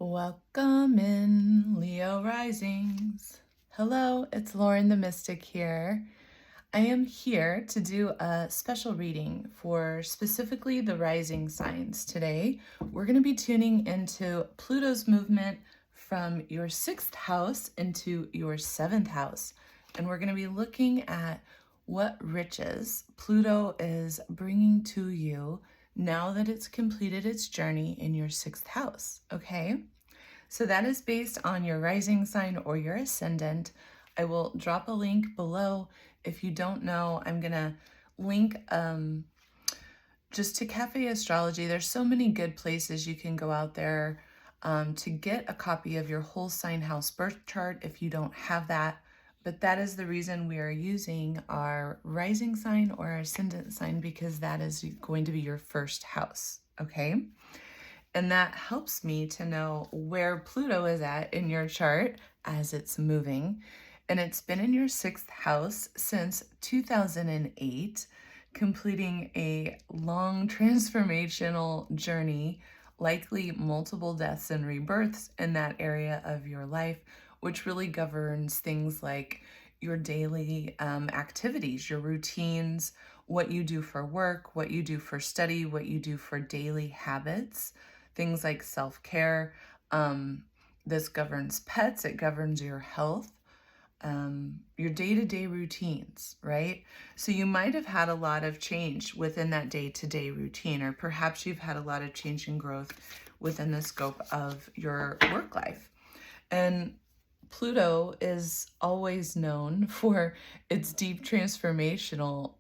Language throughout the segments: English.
Welcome in, Leo Risings. Hello, it's Lauren the Mystic here. I am here to do a special reading for specifically the rising signs today. We're going to be tuning into Pluto's movement from your 6th house into your 7th house. And we're going to be looking at what riches Pluto is bringing to you now that it's completed its journey in your 6th house, okay? So that is based on your rising sign or your ascendant. I will drop a link below. If you don't know, I'm going to link just to Cafe Astrology. There's so many good places you can go out there to get a copy of your whole sign house birth chart if you don't have that. But that is the reason we are using our rising sign or our ascendant sign, because that is going to be your first house, okay? And that helps me to know where Pluto is at in your chart as it's moving. And it's been in your 6th house since 2008, completing a long transformational journey, likely multiple deaths and rebirths in that area of your life, which really governs things like your daily activities, your routines, what you do for work, what you do for study, what you do for daily habits, things like self-care. This governs pets, it governs your health, your day-to-day routines, right? So you might have had a lot of change within that day-to-day routine, or perhaps you've had a lot of change and growth within the scope of your work life. And Pluto is always known for its deep transformational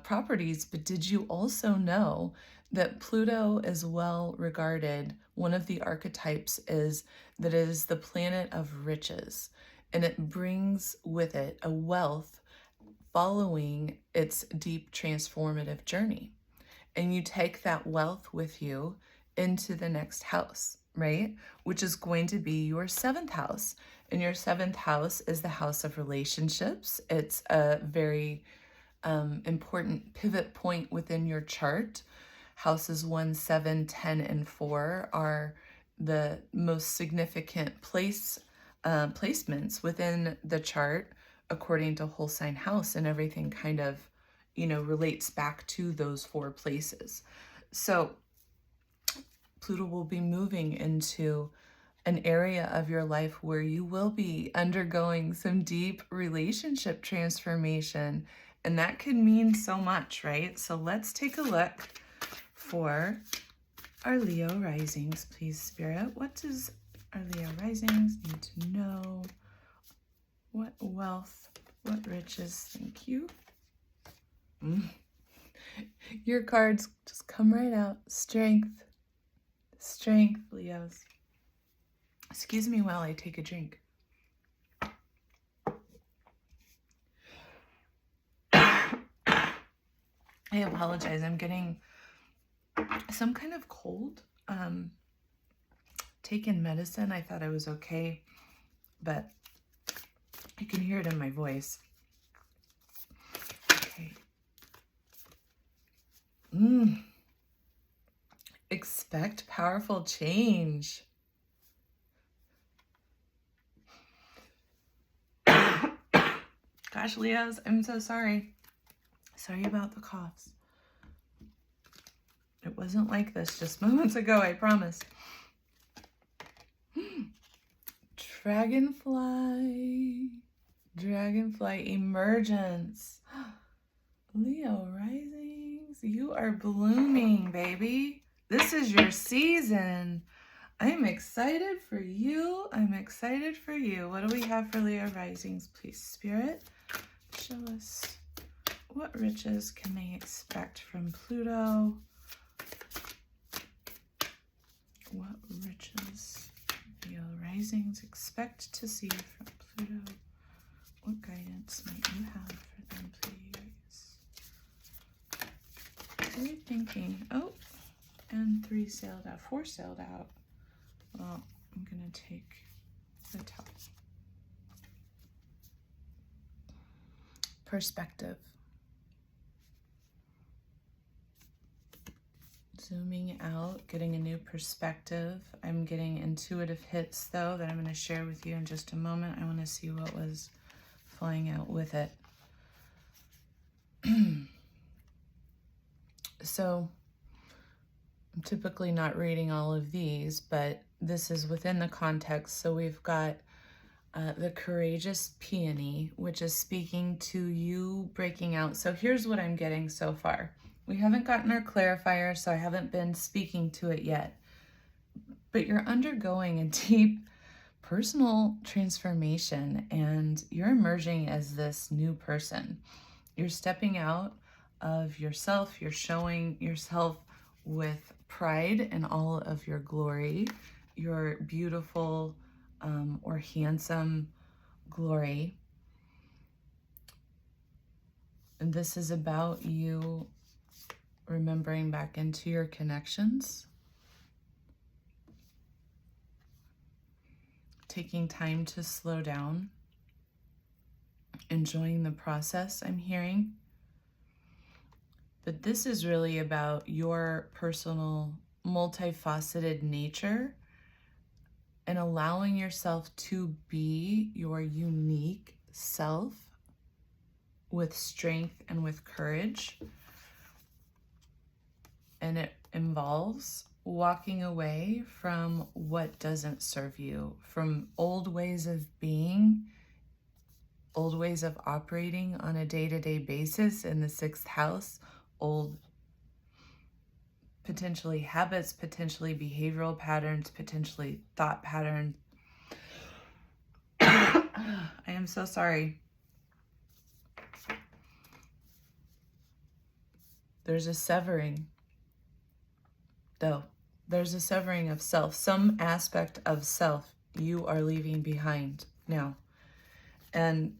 properties, but did you also know that Pluto is well regarded? One of the archetypes is that it is the planet of riches, and it brings with it a wealth following its deep transformative journey. And you take that wealth with you into the next house, right? Which is going to be your 7th house. And your 7th house is the house of relationships. It's a very important pivot point within your chart. Houses 1, 7, 10, and 4 are the most significant placements within the chart according to Whole Sign House, and everything kind of, relates back to those 4 places. So Pluto will be moving into an area of your life where you will be undergoing some deep relationship transformation, and that could mean so much, right? So let's take a look for our Leo risings, please, Spirit. What does our Leo risings need to know? What wealth, what riches? Thank you. Your cards just come right out. Strength, Leos. Excuse me while I take a drink. I apologize. I'm getting some kind of cold. Taken medicine. I thought I was okay, but you can hear it in my voice. Okay. Expect powerful change. Gosh, Leos, I'm so sorry. Sorry about the coughs. It wasn't like this just moments ago, I promise. Dragonfly emergence. Leo risings, you are blooming, baby. This is your season. I'm excited for you. What do we have for Leo risings, please, Spirit? Show us what riches can they expect from Pluto. What riches Leo risings expect to see from Pluto? What guidance might you have for them, please? What are you thinking? Oh, and 3 sailed out, 4 sailed out. Well, I'm gonna take the top. Perspective. Zooming out, getting a new perspective. I'm getting intuitive hits though that I'm going to share with you in just a moment. I want to see what was flying out with it. So I'm typically not reading all of these, but this is within the context. So we've got the courageous peony, which is speaking to you breaking out. So here's what I'm getting so far. We haven't gotten our clarifier, so I haven't been speaking to it yet. But you're undergoing a deep personal transformation and you're emerging as this new person. You're stepping out of yourself. You're showing yourself with pride in all of your glory, your beautiful or handsome glory. And this is about you remembering back into your connections, taking time to slow down, enjoying the process, I'm hearing. But this is really about your personal, multifaceted nature and allowing yourself to be your unique self with strength and with courage. And it involves walking away from what doesn't serve you, from old ways of being, old ways of operating on a day-to-day basis in the 6th house, old potentially habits, potentially behavioral patterns, potentially thought patterns. I am so sorry. There's a severing, though. There's a severing of self. Some aspect of self you are leaving behind now. And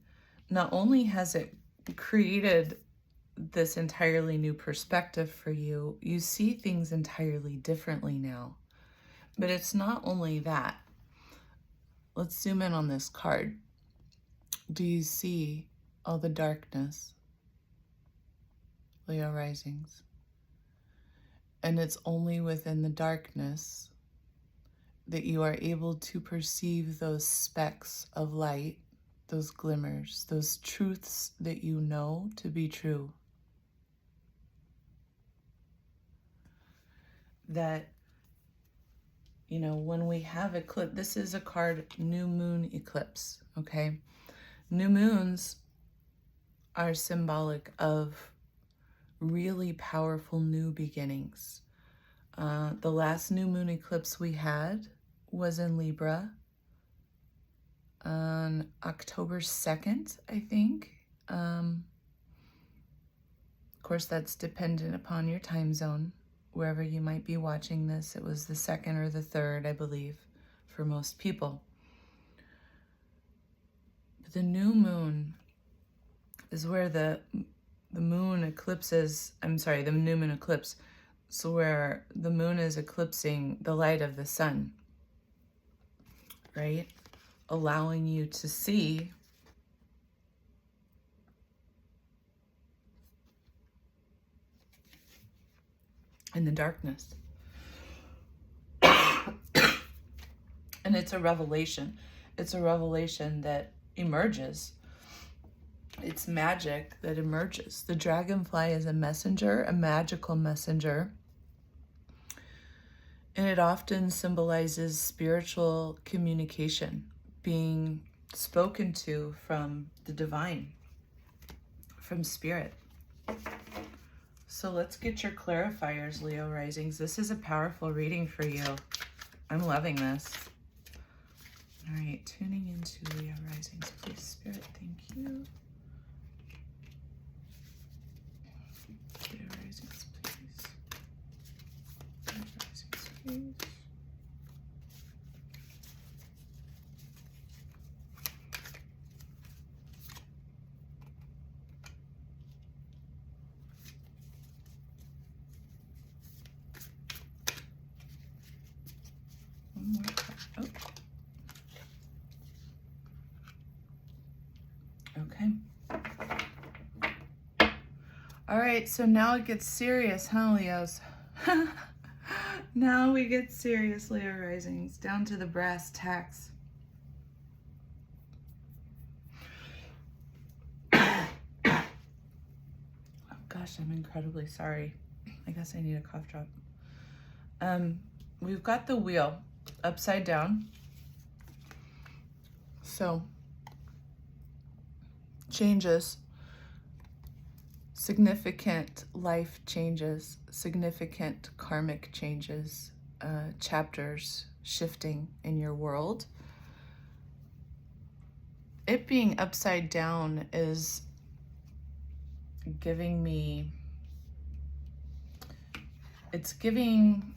not only has it created this entirely new perspective for you, you see things entirely differently now. But it's not only that. Let's zoom in on this card. Do you see all the darkness? Leo risings. And it's only within the darkness that you are able to perceive those specks of light, those glimmers, those truths that you know to be true. That, you know, when we have eclipse, this is a card, new moon eclipse, okay? New moons are symbolic of really powerful new beginnings. The last new moon eclipse we had was in Libra on October 2nd, I think. Of course, that's dependent upon your time zone. Wherever you might be watching this, it was the 2nd or the 3rd, I believe, for most people. But the new moon is where the moon eclipses, the new moon eclipse, so where the moon is eclipsing the light of the sun, right? Allowing you to see in the darkness. And it's a revelation. It's a revelation that emerges. It's magic that emerges. The dragonfly is a messenger, a magical messenger. And it often symbolizes spiritual communication, being spoken to from the divine, from spirit. So let's get your clarifiers, Leo risings. This is a powerful reading for you. I'm loving this. All right, tuning into Leo risings, please, Spirit, thank you. Leo risings, please. Leo risings, please. One more card. Oh. Okay. All right, so now it gets serious, huh, Leos? Now we get serious, Leo risings, down to the brass tacks. Oh gosh, I'm incredibly sorry. I guess I need a cough drop. We've got the wheel upside down. So, changes, significant life changes, significant karmic changes, chapters shifting in your world. It being upside down is giving me, it's giving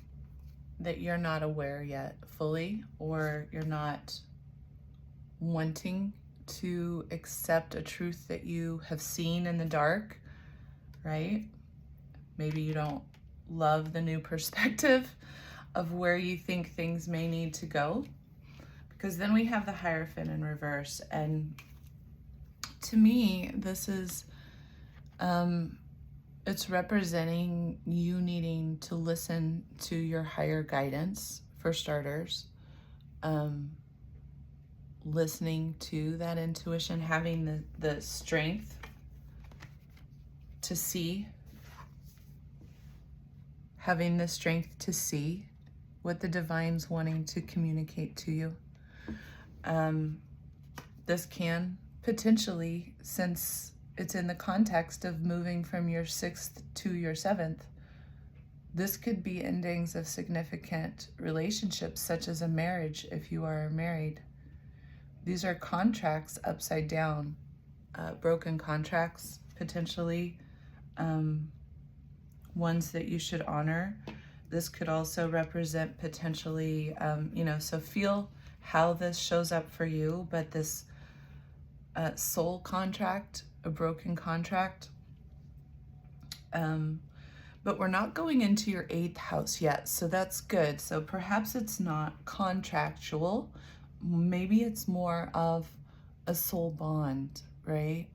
that you're not aware yet fully, or you're not wanting to accept a truth that you have seen in the dark, right? Maybe you don't love the new perspective of where you think things may need to go, because then we have the Hierophant in reverse. And to me, this is, it's representing you needing to listen to your higher guidance, for starters. Listening to that intuition, having the strength to see, having the strength to see what the divine's wanting to communicate to you. This can potentially, since it's in the context of moving from your 6th to your 7th, this could be endings of significant relationships, such as a marriage if you are married. These are contracts upside down, broken contracts, potentially, ones that you should honor. This could also represent potentially, so feel how this shows up for you, but this soul contract, a broken contract, but we're not going into your 8th house yet, so that's good. So perhaps it's not contractual. Maybe it's more of a soul bond, right?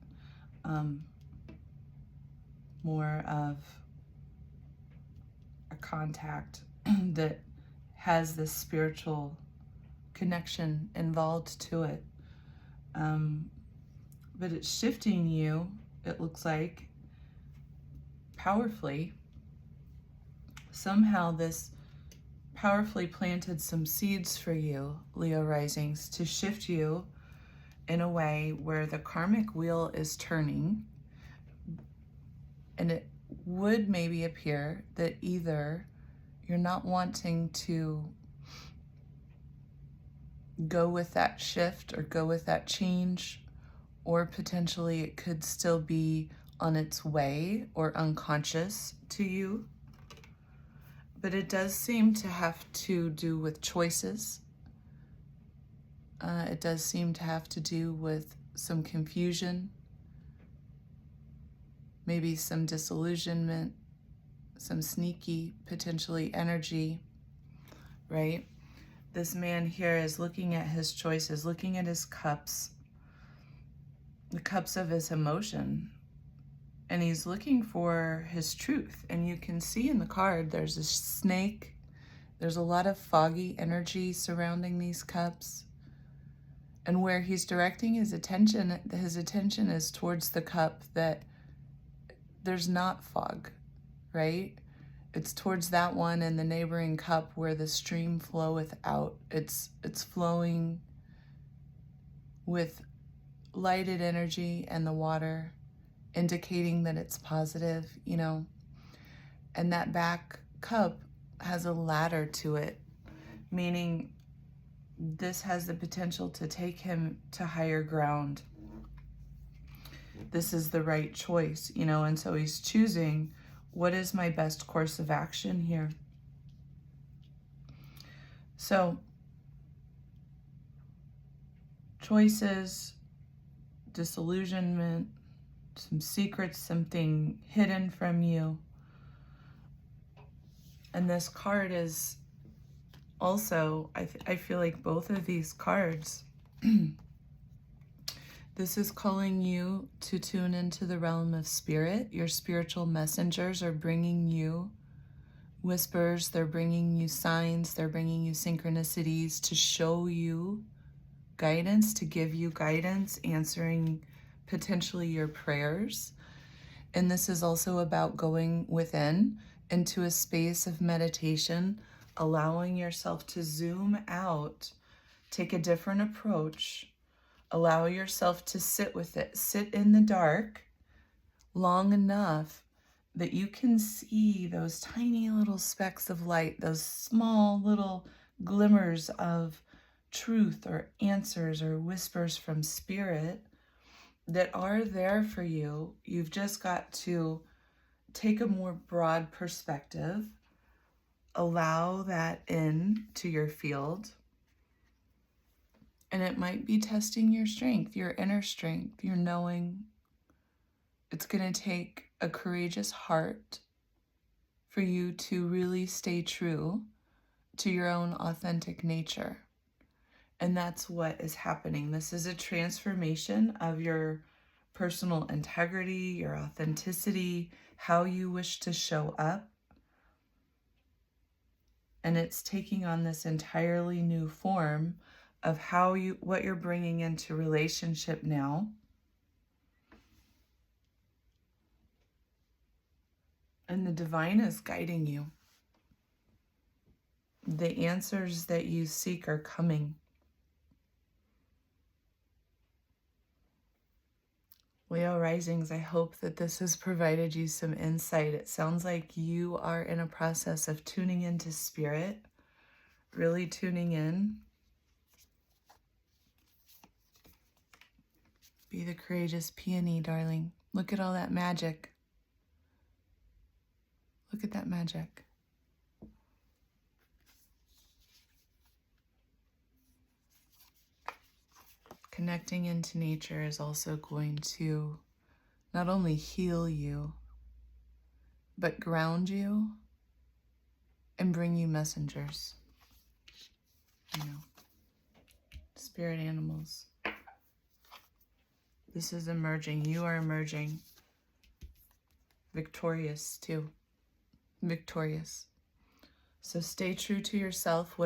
More of a contact that has this spiritual connection involved to it. But it's shifting you, it looks like, powerfully. Somehow this powerfully planted some seeds for you, Leo risings, to shift you in a way where the karmic wheel is turning. And it would maybe appear that either you're not wanting to go with that shift or go with that change, or potentially it could still be on its way or unconscious to you. But it does seem to have to do with choices. It does seem to have to do with some confusion, maybe some disillusionment, some sneaky, potentially, energy, right? This man here is looking at his choices, looking at his cups, the cups of his emotion, and he's looking for his truth. And you can see in the card, there's a snake. There's a lot of foggy energy surrounding these cups. And where he's directing his attention is towards the cup that there's not fog, right? It's towards that one and the neighboring cup where the stream floweth out. It's flowing with lighted energy and the water, indicating that it's positive, and that back cup has a ladder to it, meaning this has the potential to take him to higher ground. This is the right choice, and so he's choosing, what is my best course of action here? So, choices, disillusionment, some secrets, something hidden from you. And this card is also, I feel like both of these cards, this is calling you to tune into the realm of spirit. Your spiritual messengers are bringing you whispers, they're bringing you signs, they're bringing you synchronicities to show you guidance, to give you guidance, answering potentially your prayers. And this is also about going within into a space of meditation, allowing yourself to zoom out, take a different approach, allow yourself to sit with it, sit in the dark long enough that you can see those tiny little specks of light, those small little glimmers of truth or answers or whispers from spirit that are there for you. You've just got to take a more broad perspective, allow that in to your field, and it might be testing your strength, your inner strength, your knowing. It's going to take a courageous heart for you to really stay true to your own authentic nature. And that's what is happening. This is a transformation of your personal integrity, your authenticity, how you wish to show up. And it's taking on this entirely new form of what you're bringing into relationship now. And the divine is guiding you. The answers that you seek are coming. Leo risings, I hope that this has provided you some insight. It sounds like you are in a process of tuning into spirit, really tuning in. Be the courageous peony, darling. Look at all that magic. Look at that magic. Connecting into nature is also going to not only heal you, but ground you and bring you messengers. Spirit animals. This is emerging. You are emerging. Victorious too. Victorious. So stay true to yourself,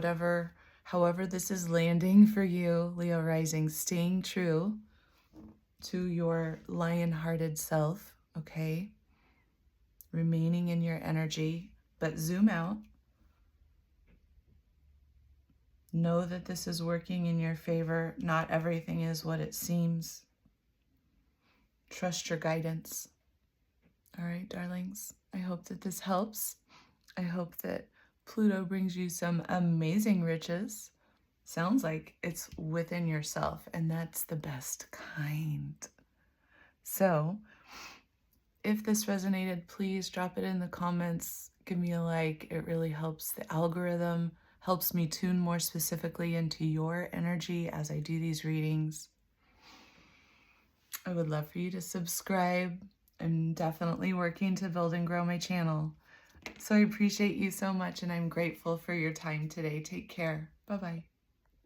however this is landing for you, Leo rising, staying true to your lion-hearted self, okay? Remaining in your energy, but zoom out. Know that this is working in your favor. Not everything is what it seems. Trust your guidance. All right, darlings. I hope that this helps. I hope that Pluto brings you some amazing riches. Sounds like it's within yourself, and that's the best kind. So, if this resonated, please drop it in the comments. Give me a like. It really helps the algorithm, helps me tune more specifically into your energy as I do these readings. I would love for you to subscribe. I'm definitely working to build and grow my channel. So I appreciate you so much, and I'm grateful for your time today. Take care. Bye-bye.